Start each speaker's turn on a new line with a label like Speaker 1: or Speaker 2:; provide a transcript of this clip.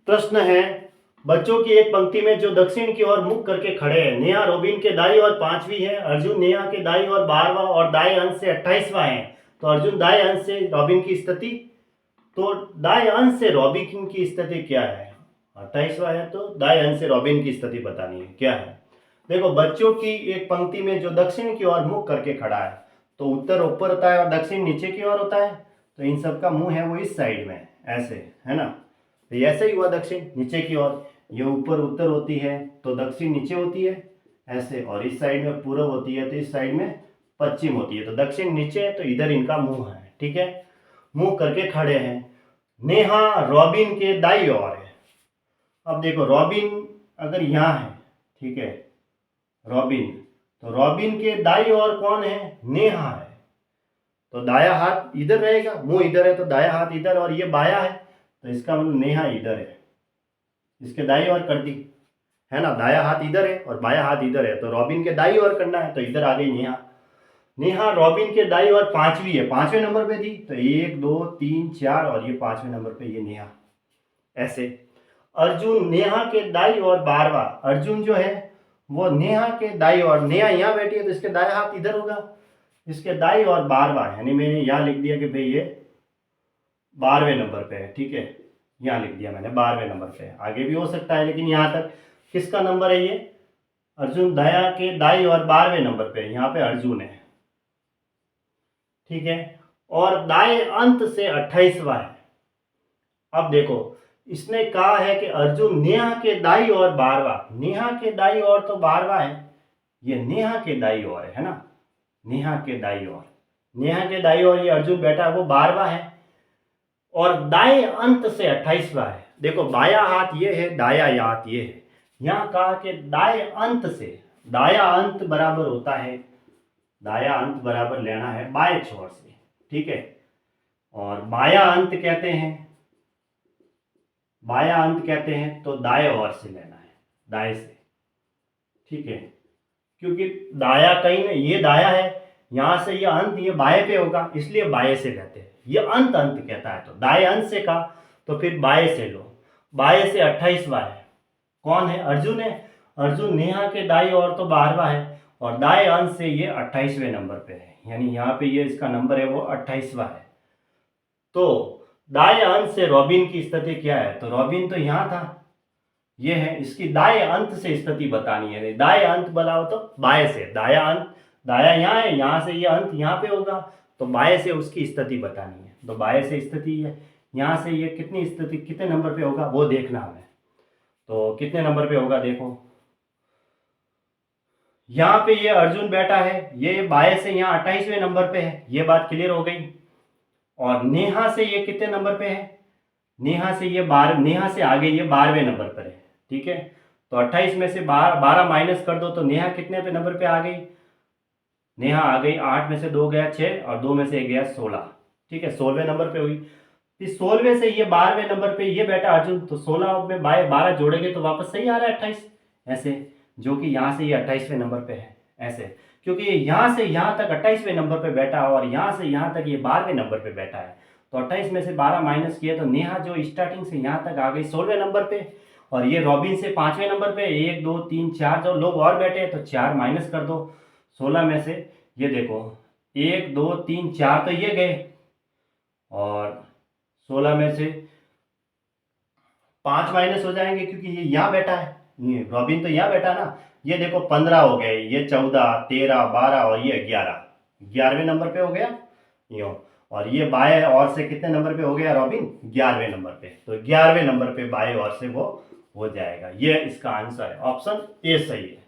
Speaker 1: प्रश्न है, बच्चों की एक पंक्ति में जो दक्षिण की ओर मुख करके खड़े हैं, नेहा रोबिन के दाई और 5वीं है, अर्जुन नेहा के दाई और 12वां और दाएं अंश से 28वां है। तो अर्जुन दाएं अंश से रॉबिन की स्थिति, तो दाएं अंश से रॉबिन की स्थिति क्या है? 28वां है तो दाएं अंश से रॉबिन की स्थिति बतानी है, क्या है? देखो, बच्चों की एक पंक्ति में जो दक्षिण की ओर मुख करके खड़ा है, तो उत्तर ऊपर होता है और दक्षिण नीचे की ओर होता है। तो इन सब का मुंह है वो इस साइड में, ऐसे है ना। तो ऐसे ही हुआ, दक्षिण नीचे की ओर, ये ऊपर उत्तर होती है तो दक्षिण नीचे होती है ऐसे, और इस साइड में पूर्व होती है तो इस साइड में पश्चिम होती है। तो दक्षिण नीचे है तो इधर इनका मुंह है, ठीक है। मुंह करके खड़े हैं। नेहा रॉबिन के दाई ओर है। अब देखो, रॉबिन अगर यहाँ है, ठीक है, रॉबिन, तो रॉबिन के दाई ओर कौन है? नेहा है। तो दाया हाथ इधर रहेगा, मुंह इधर है तो दाया हाथ इधर, और ये बाया है तो इसका मतलब नेहा इधर है। इसके दाई ओर कर दी, है ना। दाया हाथ इधर है और बाया हाथ इधर है, तो रॉबिन के दाई ओर करना है, तो इधर आ गई नेहा। नेहा रॉबिन के दाई ओर 5वीं है, 5वें नंबर पे थी, तो 1 2 3 4 और ये 5वें नंबर पे ये नेहा, ऐसे। अर्जुन नेहा के दाई और 12वां, अर्जुन जो है वो नेहा के दाई और, नेहा यहाँ बैठी है तो इसके दाया हाथ इधर होगा, इसके दाई और 12वां, यानी मैंने यहाँ लिख दिया कि भाई ये 12वें नंबर पे है, ठीक है। यहाँ लिख दिया मैंने 12वें नंबर पे है, आगे भी हो सकता है, लेकिन यहाँ तक किसका नंबर है? ये अर्जुन दया के दाई और 12वें नंबर पे, यहाँ पे अर्जुन है, ठीक है। और दाएं अंत से 28वां है। अब देखो, इसने कहा है कि अर्जुन नेहा के दाई और 12वां, नेहा के दाई और तो 12वां है, ये नेहा के दाई और है ना, नेहा के दाई और, नेहा के दाई और ये अर्जुन बैठा वो 12वां है, और दाएं अंत से 28वां है। देखो, बाया हाथ ये है, दाया हाथ ये है। यहाँ कहा कि दाएं अंत से, दाया अंत बराबर होता है, दाया अंत बराबर लेना है बाएं छोर से, ठीक है। और बाया अंत कहते हैं, बाया अंत कहते हैं तो दाएं ओर से लेना है, दाएं से, ठीक है। क्योंकि दाया कहीं नहीं, ये दाया है, यहां से ये अंत ये बाएं पे होगा, इसलिए बाएं से कहते हैं। ये अंत अंत कहता है, तो दाएं अंत से कहा तो फिर बाएं से लो। बाएं से 28वां है, कौन है? अर्जुन है। अर्जुन नेहा के दाई और तो 12वां है, और दाएं अंश से ये 28वें नंबर पे है, यानी यहाँ पे ये इसका नंबर है वो 28वां है। तो दाएं अंश से रॉबिन की स्थिति क्या है? तो रॉबिन तो यहाँ था, ये है, इसकी दाएं अंत से स्थिति बतानी है। दाएं अंत बनाओ तो बाएं से, दाया अंत, दाया यहाँ है, यहाँ से ये अंत यहाँ पे होगा, तो बाएं से उसकी स्थिति बतानी है। तो बाएं से स्थिति है, यहाँ से ये कितनी स्थिति, कितने नंबर पे होगा वो देखना हमें। तो कितने नंबर पे होगा देखो, यहाँ पे ये अर्जुन बैठा है, ये बाएं से यहाँ 28वें नंबर पे है, ये बात क्लियर हो गई। और नेहा से ये कितने नंबर पे है? नेहा से ये 12, नेहा से आगे ये 12वें नंबर पर है, ठीक है। तो 28 में से 12 माइनस कर दो तो नेहा कितने पे नंबर पे आ गई? नेहा आ गई 8 में से 2 गया 6 और 2 में से 1 गया 16, ठीक है, 16वें नंबर पे हुई। फिर 16वें से ये 12वें नंबर पे ये बैठा अर्जुन, तो 16 में 12 जोड़ेंगे तो वापस सही आ रहा है 28, ऐसे, जो कि यहाँ से ये 28वें नंबर पे है, ऐसे, क्योंकि यहाँ से यहाँ तक 28वें नंबर पे बैठा और यहाँ से यहाँ तक ये 12वें नंबर पे बैठा है। तो 28 में से 12 माइनस किया तो नेहा जो स्टार्टिंग से यहाँ तक आ गई 16वें नंबर पे, और ये रॉबिन से 5वें नंबर पे, 1 2 3 4 जो लोग और बैठे हैं तो 4 माइनस कर दो 16 में से, ये देखो 1 2 3 4 तो ये गए, और 16 में से 5 माइनस हो जाएंगे क्योंकि ये यहाँ बैठा है, ये रॉबिन तो यहाँ बैठा ना। ये देखो 15 हो गए, ये 14 13 12 और ये 11वें नंबर पे हो गया यूँ, और ये बाएं और से कितने नंबर पे हो गया रॉबिन? 11वें नंबर पे। तो 11वें नंबर पे बाएं और से वो हो जाएगा। ये इसका आंसर है, ऑप्शन ए सही है।